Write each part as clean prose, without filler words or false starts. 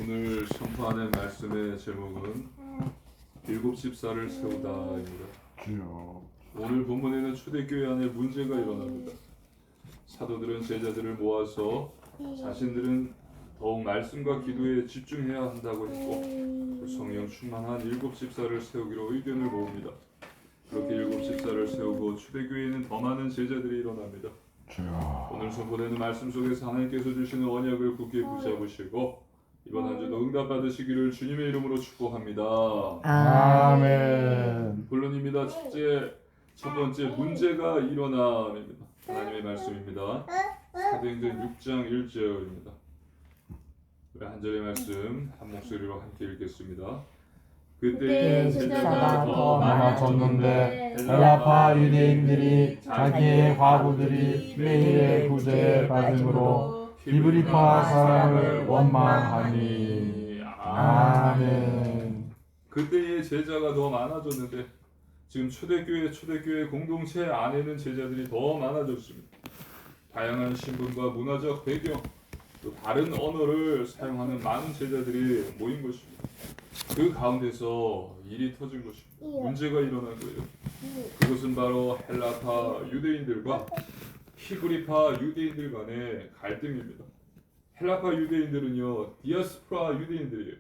오늘 선포하는 말씀의 제목은 일곱 집사를 세우다입니다. 오늘 본문에는 초대교회 안에 문제가 일어납니다. 사도들은 제자들을 모아서 자신들은 더욱 말씀과 기도에 집중해야 한다고 했고 성령 충만한 일곱 집사를 세우기로 의견을 모읍니다. 그렇게 일곱 집사를 세우고 초대교회에는 더 많은 제자들이 일어납니다. 오늘 선포되는 말씀 속에서 하나님께서 주시는 언약을 굳게 붙잡으시고 이번 한 주도 응답받으시기를 주님의 이름으로 축복합니다. 아멘. 본론입니다. 첫 번째 문제가 일어남입니다. 하나님의 말씀입니다. 사도행전 6장 1절입니다. 우리 한 절의 말씀 한 목소리로 함께 읽겠습니다. 그때 제자가 더 많아졌는데 헬라파 유대인들이 자기의 과부들이 매일의 구제에 빠짐으로 히브리파 사람을 원망하니. 아멘. 그때의 제자가 더 많아졌는데 지금 초대교회 공동체 안에는 제자들이 더 많아졌습니다. 다양한 신분과 문화적 배경, 또 다른 언어를 사용하는 많은 제자들이 모인 것입니다. 그 가운데서 일이 터진 것입니다. 문제가 일어난 거예요. 그것은 바로 헬라파 유대인들과 히브리파 유대인들 간의 갈등입니다. 헬라파 유대인들은요, 디아스포라 유대인들이에요.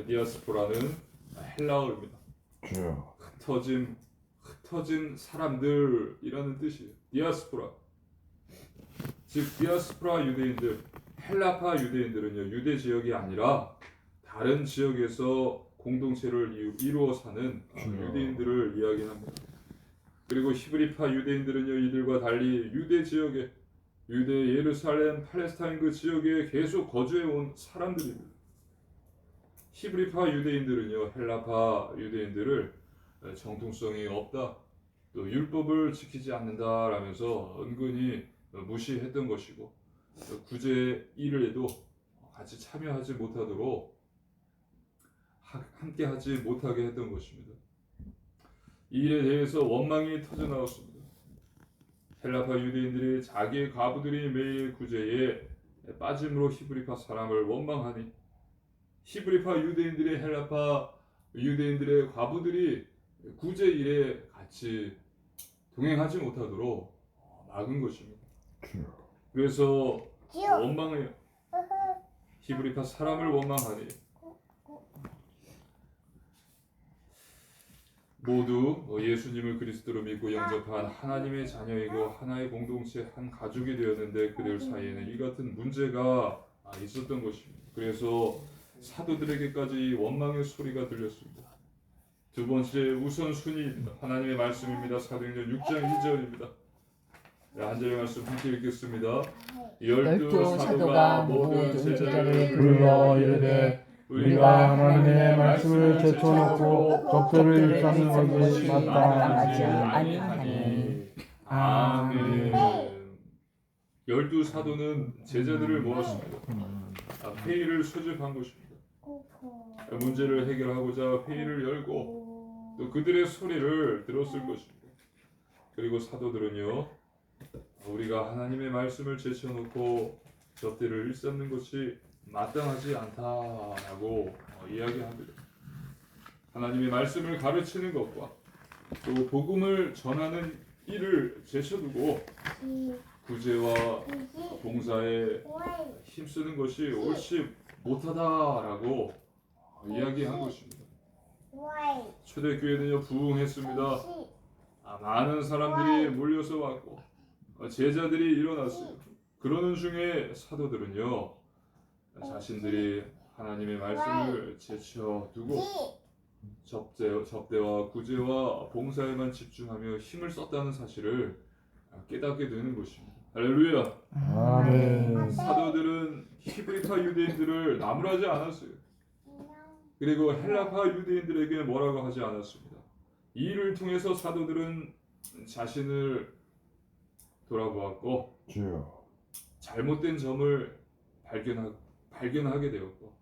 디아스포라는 헬라어입니다. 흩어진 사람들이라는 뜻이에요. 디아스포라. 즉 디아스포라 유대인들, 헬라파 유대인들은요, 유대 지역이 아니라 다른 지역에서 공동체를 이루어 사는 유대인들을 이야기합니다. 그리고 히브리파 유대인들은요, 이들과 달리 유대 지역에, 유대 예루살렘, 팔레스타인 그 지역에 계속 거주해 온 사람들입니다. 히브리파 유대인들은요, 헬라파 유대인들을 정통성이 없다, 또 율법을 지키지 않는다라면서 은근히 무시했던 것이고, 구제 일을 해도 같이 참여하지 못하도록 함께 하지 못하게 했던 것입니다. 이 일에 대해서 원망이 터져나왔습니다. 헬라파 유대인들이 자기의 과부들이 매일 구제에 빠짐으로 히브리파 사람을 원망하니 히브리파 유대인들의 헬라파 유대인들의 과부들이 구제 일에 같이 동행하지 못하도록 막은 것입니다. 그래서 원망해요. 히브리파 사람을 원망하니 모두 예수님을 그리스도로 믿고 영접한 하나님의 자녀이고 하나의 공동체 한 가족이 되었는데 그들 사이에는 이 같은 문제가 있었던 것입니다. 그래서 사도들에게까지 원망의 소리가 들렸습니다. 두 번째 우선순위입니다. 하나님의 말씀입니다. 사도행전 6장 2절입니다. 한 절의 말씀 함께 읽겠습니다. 열두 사도가 모든 제자를 불러 이르되 우리가 하나님의 말씀을 제쳐놓고 적들을 일삼는 것이 마땅하지 아니하니. 아멘. 열두 사도는 제자들을 모았습니다. 회의를 소집한 것입니다. 문제를 해결하고자 회의를 열고 또 그들의 소리를 들었을 것입니다. 그리고 사도들은요, 우리가 하나님의 말씀을 제쳐놓고 적들을 일삼는 것이 마땅하지 않다라고 이야기합니다. 하나님의 말씀을 가르치는 것과 또 복음을 전하는 일을 제쳐두고 구제와 봉사에 힘쓰는 것이 옳지 못하다라고 이야기한 것입니다. 초대교회는요, 부흥했습니다. 많은 사람들이 몰려서 왔고 제자들이 일어났어요. 그러는 중에 사도들은요, 자신들이 하나님의 말씀을 제쳐두고 접대와 구제와 봉사에만 집중하며 힘을 썼다는 사실을 깨닫게 되는 것입니다. 할렐루야. 아멘. 사도들은 히브리파 유대인들을 나무라지 않았어요. 그리고 헬라파 유대인들에게 뭐라고 하지 않았습니다. 이 일을 통해서 사도들은 자신을 돌아보았고 잘못된 점을 발견하게 되었고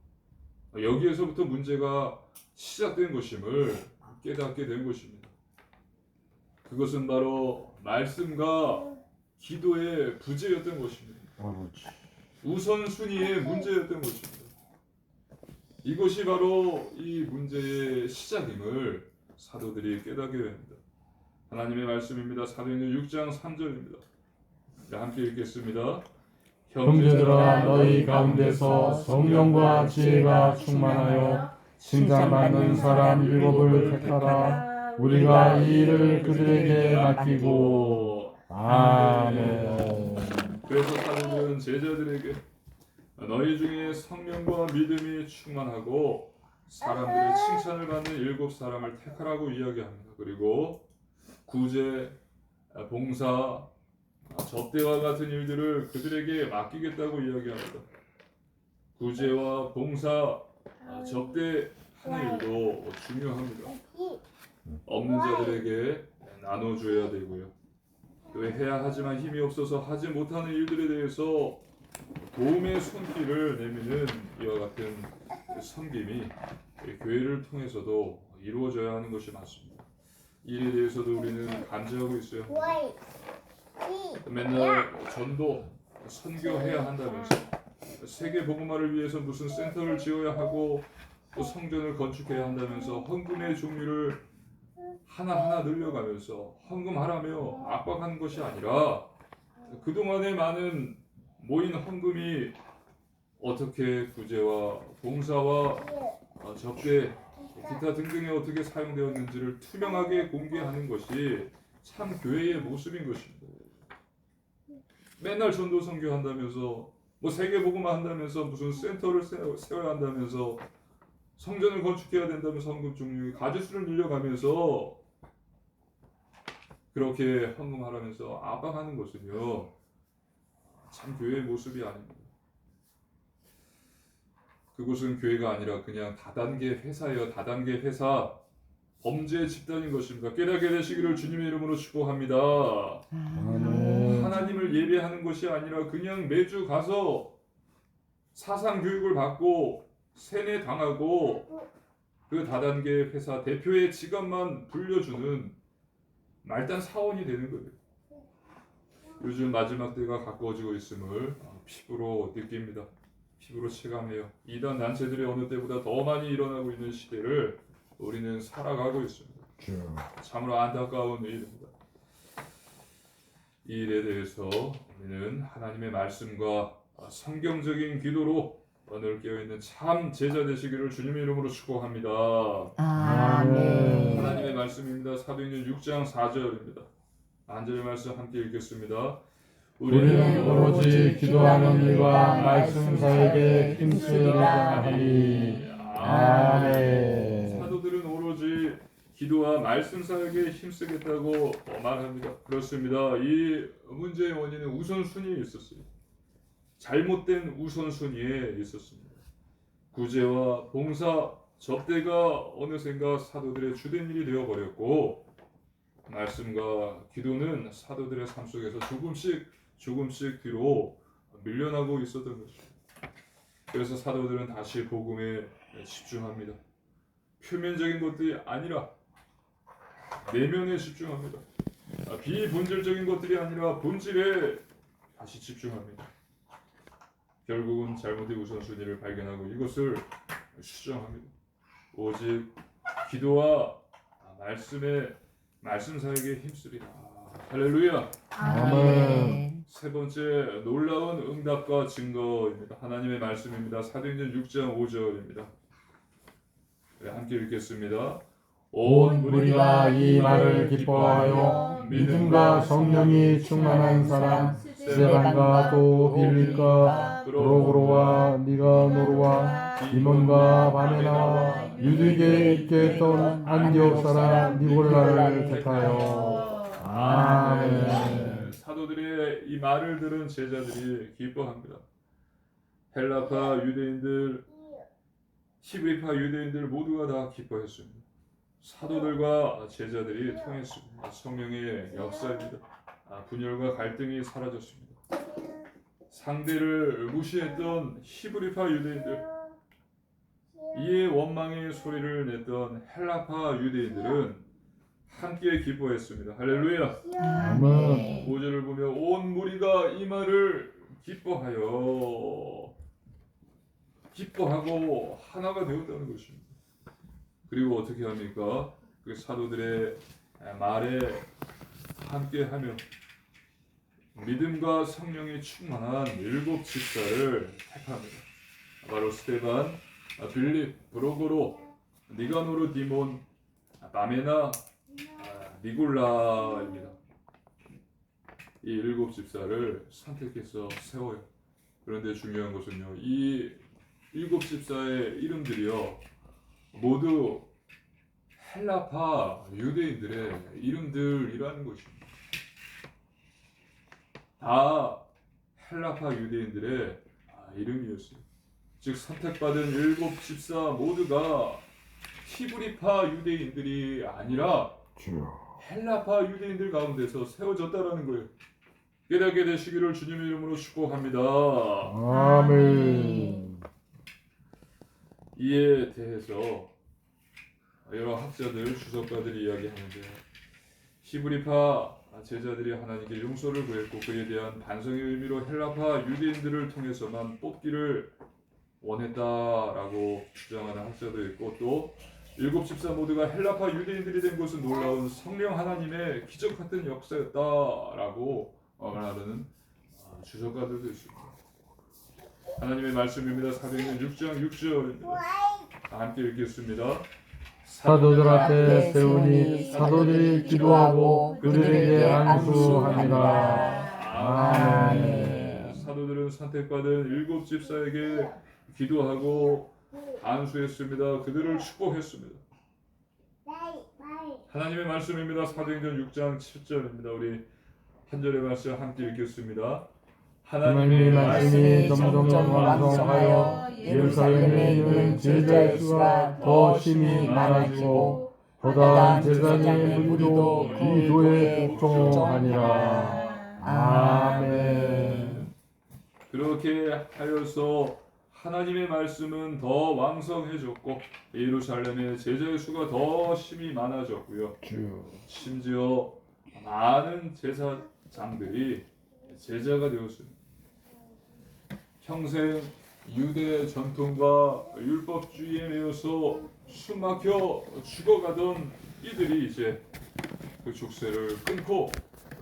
여기에서부터 문제가 시작된 것임을 깨닫게 된 것입니다. 그것은 바로 말씀과 기도의 부재였던 것입니다. 우선순위의 문제였던 것입니다. 이것이 바로 이 문제의 시작임을 사도들이 깨닫게 됩니다. 하나님의 말씀입니다. 사도행전 6장 3절입니다. 함께 읽겠습니다. 형제들아 너희 가운데서 성령과 지혜가 충만하여 칭찬받는 사람 7을 택하라. 우리가 이 일을 그들에게 맡기고. 아멘. 그래서 사도들은 제자들에게 너희 중에 성령과 믿음이 충만하고 사람들의 칭찬을 받는 7사람을 택하라고 이야기합니다. 그리고 구제, 봉사, 접대와 같은 일들을 그들에게 맡기겠다고 이야기합니다. 구제와 봉사, 접대하는 일도 중요합니다. 없는 자들에게 나눠줘야 되고요. 또 해야 하지만 힘이 없어서 하지 못하는 일들에 대해서 도움의 손길을 내미는 이와 같은 섬김이 교회를 통해서도 이루어져야 하는 것이 맞습니다. 이 일에 대해서도 우리는 감지하고 있어요. 맨날 전도, 선교해야 한다면서 세계 복음화를 위해서 무슨 센터를 지어야 하고 또 성전을 건축해야 한다면서 헌금의 종류를 하나하나 늘려가면서 헌금하라며 압박하는 것이 아니라 그동안의 많은 모인 헌금이 어떻게 구제와 봉사와 접대, 기타 등등에 어떻게 사용되었는지를 투명하게 공개하는 것이 참 교회의 모습인 것입니다. 맨날 전도 선교한다면서 뭐 세계 복음화 한다면서 무슨 센터를 세워야 한다면서 성전을 건축해야 된다면서 헌금 종류 가지수를 늘려가면서 그렇게 헌금하라면서 압박하는 것은요 참 교회의 모습이 아닙니다. 그곳은 교회가 아니라 그냥 다단계 회사예요. 다단계 회사 범죄 집단인 것입니다. 깨닫게 되시기를 주님의 이름으로 축복합니다. 하나님을 예배하는 것이 아니라 그냥 매주 가서 사상 교육을 받고 세뇌 당하고 그 다단계 회사 대표의 지갑만 불려주는 말단 사원이 되는 거예요. 요즘 마지막 때가 가까워지고 있음을 피부로 느낍니다. 피부로 체감해요. 이단 단체들이 어느 때보다 더 많이 일어나고 있는 시대를 우리는 살아가고 있습니다. 참으로 안타까운 일입니다. 이 일에 대해서 우리는 하나님의 말씀과 성경적인 기도로 오늘 깨어있는 참 제자 되시기를 주님의 이름으로 축복합니다. 아멘. 하나님의 말씀입니다. 사도행전 6장 4절입니다. 한 절의 말씀 함께 읽겠습니다. 우리는 오로지 기도하는 일과 말씀 사역에 힘쓰리라 하니. 아멘. 사도들은 오로지 기도와 말씀 사역에 힘쓰겠다고 말합니다. 그렇습니다. 이 문제의 원인은 우선순위에 있었어요. 잘못된 우선순위에 있었습니다. 구제와 봉사, 접대가 어느샌가 사도들의 주된 일이 되어버렸고 말씀과 기도는 사도들의 삶 속에서 조금씩 뒤로 밀려나고 있었던 것입니다. 그래서 사도들은 다시 복음에 집중합니다. 표면적인 것들이 아니라 내면에 집중합니다. 비본질적인 것들이 아니라 본질에 다시 집중합니다. 결국은 잘못된 우선순위를 발견하고 이것을 수정합니다. 오직 기도와 말씀 사역에 힘쓰리라. 할렐루야. 아멘. 세 번째 놀라운 응답과 증거입니다. 하나님의 말씀입니다. 사도행전 6장 5절입니다. 함께 읽겠습니다. 온 무리가 이 말을 기뻐하여 믿음과 성령이 충만한 사람 스데반과 또 빌립과 프로고로와 니가노르와 디몬과 바메나와 유대교에 있게 했던 안디옥 사람 니골라를 택하여. 아멘. 사도들의 이 말을 들은 제자들이 기뻐합니다. 헬라파 유대인들, 히브리파 유대인들 모두가 다 기뻐했습니다. 사도들과 제자들이 통했습니다. 성령의 역사입니다. 분열과 갈등이 사라졌습니다. 상대를 무시했던 히브리파 유대인들, 이에 원망의 소리를 냈던 헬라파 유대인들은 함께 기뻐했습니다. 할렐루야. 아멘. 5절을 보며 온 무리가 이 말을 기뻐하고 하나가 되었다는 것입니다. 그리고 어떻게 합니까? 그 사도들의 말에 함께하며 믿음과 성령이 충만한 7 집사를 택합니다. 바로 스데반, 빌립, 브로고로, 니가노르, 디몬, 바메나, 니골라입니다. 이 7 집사를 선택해서 세워요. 그런데 중요한 것은요, 이 7 집사의 이름들이요 모두 헬라파 유대인들의 이름들이라는 것입니다. 다 헬라파 유대인들의 이름이었어요. 즉 선택받은 7 집사 모두가 히브리파 유대인들이 아니라 헬라파 유대인들 가운데서 세워졌다라는 거예요. 깨닫게 되시기를 주님의 이름으로 축복합니다. 아멘. 이에 대해서 여러 학자들, 주석가들이 이야기하는데 히브리파 제자들이 하나님께 용서를 구했고 그에 대한 반성의 의미로 헬라파 유대인들을 통해서만 뽑기를 원했다라고 주장하는 학자도 있고 또 7 집사 모두가 헬라파 유대인들이 된 것은 놀라운 성령 하나님의 기적 같은 역사였다라고 말하는 주석가들도 있습니다. 하나님의 말씀입니다. 사도행전 6장 6절입니다. 함께 읽겠습니다. 사도들 앞에 세우니 사도들이 기도하고 그들에게 안수하니라. 아멘. 사도들은 선택받은 7 집사에게 기도하고 안수했습니다. 그들을 축복했습니다. 하나님의 말씀입니다. 사도행전 6장 7절입니다. 우리 한 절의 말씀 함께 읽겠습니다. 하나님의 말씀이 점점 완성하여 예루살렘에 있는 제자의 수가 더 심히 많아지고 허다한 제사장의 무리도 기도에 복종하니라. 아멘. 그렇게 하여서 하나님의 말씀은 더 왕성해졌고 예루살렘의 제자의 수가 더 심히 많아졌고요. 심지어 많은 제사장들이 제자가 되었습니다. 평생 유대 전통과 율법주의에 매여서 숨막혀 죽어가던 이들이 이제 그 족쇄를 끊고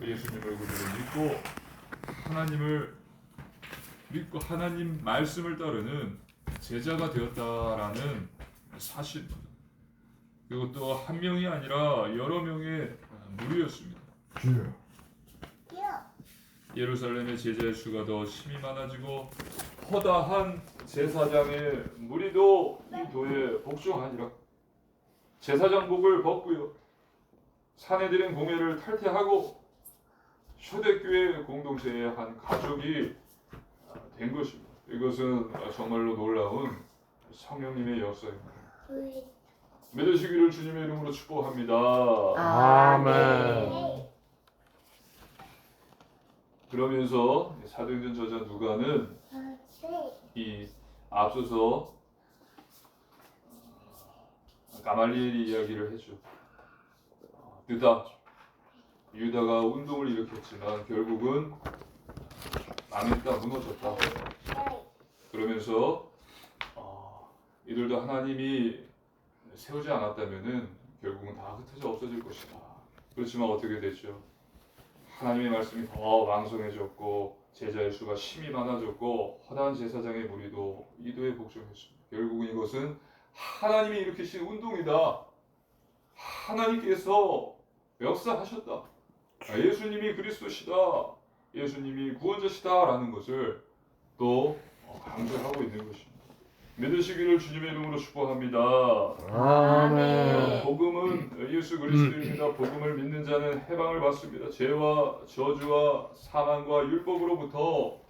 예수님을 그들을 믿고 하나님을 믿고 하나님 말씀을 따르는 제자가 되었다라는 사실입니다. 그리고 또 한 명이 아니라 여러 명의 무리였습니다. 예루살렘의 제자의 수가 더 심히 많아지고 허다한 제사장의 무리도 이 도에 복종하니라. 제사장복을 벗고요 사내들인 공회를 탈퇴하고 초대교회 공동체의 한 가족이 된 것입니다. 이것은 정말로 놀라운 성령님의 역사입니다. 믿으시기를 주님의 이름으로 축복합니다. 아멘. 그러면서 사도행전 저자 누가는 이 앞서서 가말리엘이 이야기를 했죠. 유다가 운동을 일으켰지만 결국은 망했다, 무너졌다. 그러면서 이들도 하나님이 세우지 않았다면은 결국은 다 흩어져 없어질 것이다. 그렇지만 어떻게 됐죠? 하나님의 말씀이 더 왕성해졌고 제자의 수가 심히 많아졌고 허다한 제사장의 무리도 이도에 복종했습니다. 결국은 이것은 하나님이 일으키신 운동이다. 하나님께서 역사하셨다. 예수님이 그리스도시다. 예수님이 구원자시다라는 것을 또 강조하고 있는 것입니다. 믿으시기를 주님의 이름으로 축복합니다. 아멘. 복음은 예수 그리스도입니다. 복음을 믿는 자는 해방을 받습니다. 죄와 저주와 사망과 율법으로부터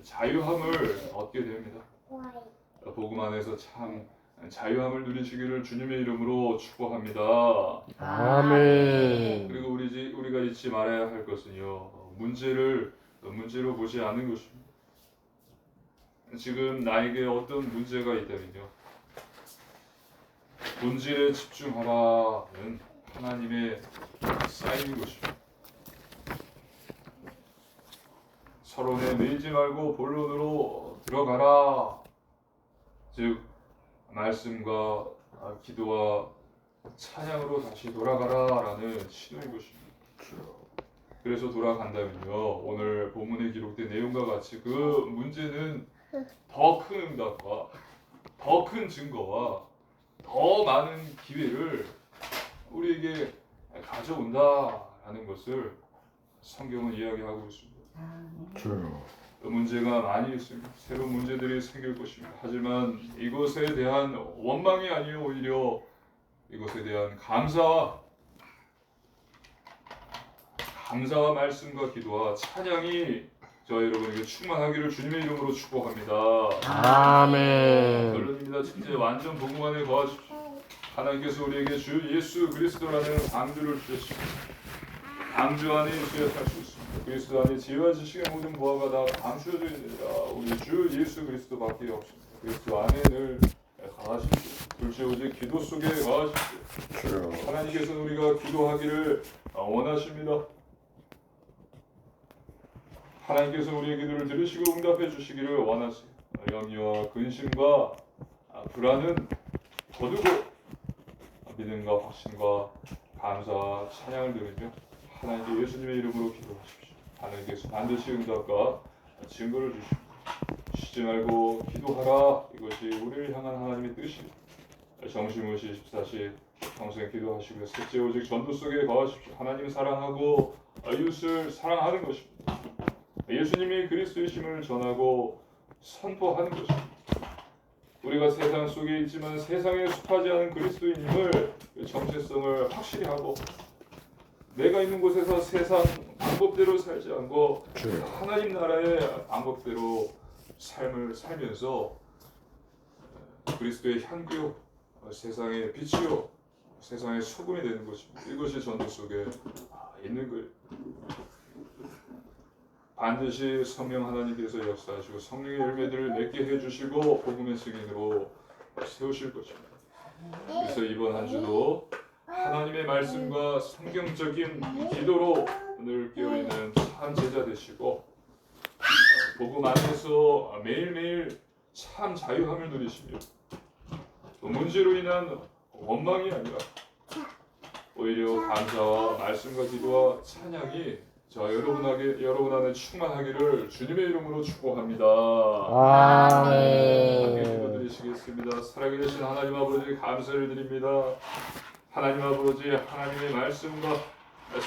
자유함을 얻게 됩니다. 복음 안에서 참 자유함을 누리시기를 주님의 이름으로 축복합니다. 아멘. 그리고 우리가 잊지 말아야 할 것은요, 문제로 보지 않는 것입니다. 지금 나에게 어떤 문제가 있다면요, 본질에 집중하라는 하나님의 사인인 것입니다. 서론에 매이지 말고 본론으로 들어가라. 즉 말씀과 기도와 찬양으로 다시 돌아가라라는 신호인 것입니다. 그래서 돌아간다면요, 오늘 본문에 기록된 내용과 같이 그 문제는 더 큰 응답과 더 큰 증거와 더 많은 기회를 우리에게 가져온다라는 것을 성경은 이야기하고 있습니다. 그 문제가 많이 있습니다. 새로운 문제들이 생길 것입니다. 하지만 이것에 대한 원망이 아니요, 오히려 이것에 대한 감사와 말씀과 기도와 찬양이 저와 여러분에게 충만하기를 주님의 이름으로 축복합니다. 아멘. 결론입니다. 진짜 완전 복음 안에 거하십시오. 하나님께서 우리에게 주 예수 그리스도라는 방주를 주셨습니다. 방주 안에 있어야 살 수 있습니다. 그리스도 안에 지혜와 지식의 모든 보화가 다 감추어져 있느니라. 우리 주 예수 그리스도밖에 없습니다. 그리스도 안에 늘 거하십시오. 둘째 오직 기도 속에 거하십시오. 하나님께서는 우리가 기도하기를 원하십니다. 하나님께서 우리의 기도를 들으시고 응답해 주시기를 원하세요. 염려와 근심과 불안은 거두고 믿음과 확신과 감사와 찬양을 드리며 하나님께 예수님의 이름으로 기도하십시오. 하나님께서 반드시 응답과 증거를 주십니다. 쉬지 말고 기도하라. 이것이 우리를 향한 하나님의 뜻입니다. 정신무시 24시 평생 기도하시고 셋째 오직 전도 속에 거하십시오. 하나님을 사랑하고 이웃을 사랑하는 것입니다. 예수님이 그리스도이심을 전하고 선포하는 것입니다. 우리가 세상 속에 있지만 세상에 속하지 않은 그리스도인임을 정체성을 확실히 하고 내가 있는 곳에서 세상 방법대로 살지 않고 하나님 나라의 방법대로 삶을 살면서 그리스도의 향기요 세상의 빛이요 세상의 소금이 되는 것입니다. 이것이 전도 속에 있는 거예요. 반드시 성령 하나님께서 역사하시고 성령의 열매들을 맺게 해주시고 복음의 증인으로 세우실 것입니다. 그래서 이번 한 주도 하나님의 말씀과 성경적인 기도로 늘 깨어있는 참 제자 되시고 복음 안에서 매일매일 참 자유함을 누리시며 또 문제로 인한 원망이 아니라 오히려 감사와 말씀과 기도와 찬양이 여러분 안에 충만하기를 주님의 이름으로 축복합니다. 함께 기도드리시겠습니다. 살아계신 하나님 아버지 감사를 드립니다. 하나님 아버지 하나님의 말씀과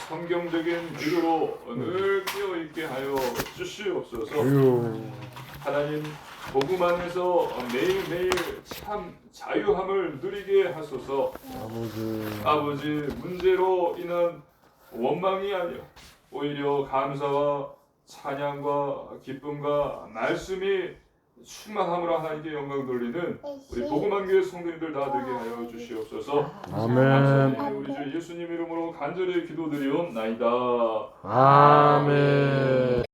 성경적인 기도로 늘 깨어있게 하여 주시옵소서. 하나님 복음 안에서 매일매일 참 자유함을 누리게 하소서. 아버지 문제로 인한 원망이 아니라 오히려 감사와 찬양과 기쁨과 말씀이 충만함으로 하나님께 영광 돌리는 우리 복음한 교회 성도님들 다 되게 하여 주시옵소서. 아멘. 우리 주 예수님 이름으로 간절히 기도드리옵나이다. 아멘.